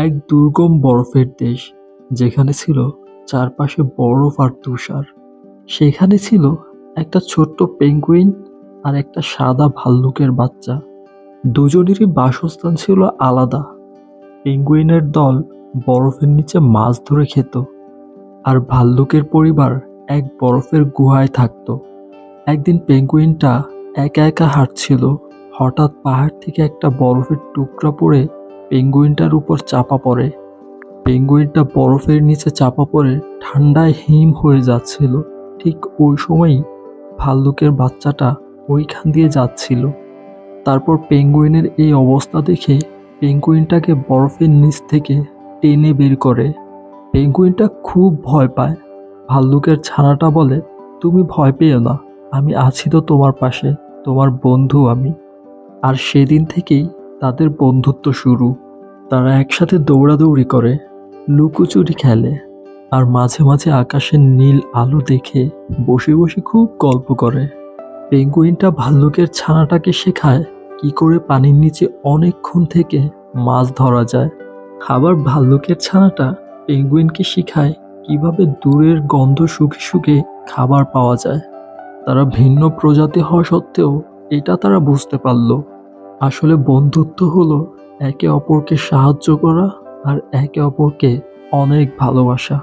এক দুর্গম বরফের দেশ, যেখানে ছিল চারপাশে বরফ আর তুষার। সেখানে ছিল একটা ছোট্ট পেঙ্গুইন আর একটা সাদা ভাল্লুকের বাচ্চা। দুজনেরই বাসস্থান ছিল আলাদা। পেঙ্গুইনের দল বরফের নিচে মাছ ধরে খেত, আর ভাল্লুকের পরিবার এক বরফের গুহায় থাকত। একদিন পেঙ্গুইনটা একা একা হাঁটছিল। হঠাৎ পাহাড় থেকে একটা বরফের টুকরা পড়ে পেঙ্গুইনটার উপর চাপা পড়ে। পেঙ্গুইনটা বরফের নিচে চাপা পড়ে ঠান্ডায় হিম হয়ে যাচ্ছিল। ঠিক ওই সময়ই ভাল্লুকের বাচ্চাটা ওইখান দিয়ে যাচ্ছিল। তারপর পেঙ্গুইনের এই অবস্থা দেখে পেঙ্গুইনটাকে বরফের নিচ থেকে টেনে বের করে। পেঙ্গুইনটা খুব ভয় পায়। ভাল্লুকের ছানাটা বলে, তুমি ভয় পেও না, আমি আছি তো তোমার পাশে, তোমার বন্ধু আমি। আর সেদিন থেকেই তাদের বন্ধুত্ব শুরু। তারা একসাথে দৌড়াদৌড়ি করে, লুকোচুরি খেলে, আর মাঝে মাঝে আকাশের নীল আলো দেখে বসে বসে খুব গল্প করে। পেঙ্গুইনটা ভাল্লুকের ছানাটাকে শেখায় কি করে পানির নিচে অনেকক্ষণ থেকে মাছ ধরা যায়। আবার ভাল্লুকের ছানাটা পেঙ্গুইনকে শেখায় কিভাবে দূরের গন্ধ শুকে শুকে খাবার পাওয়া যায়। তারা ভিন্ন প্রজাতি হওয়া সত্ত্বেও এটা তারা বুঝতে পারল, আসলে বন্ধুত্ব হলো একে অপরকে সাহায্য করা আর একে অপরকে অনেক ভালোবাসা।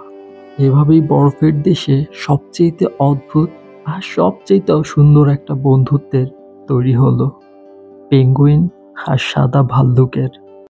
এভাবেই বরফের দেশে সবচেয়ে অদ্ভুত আর সবচেয়ে সুন্দর একটা বন্ধুত্বের তৈরি হলো পেঙ্গুইন আর সাদা ভাল্লুকের।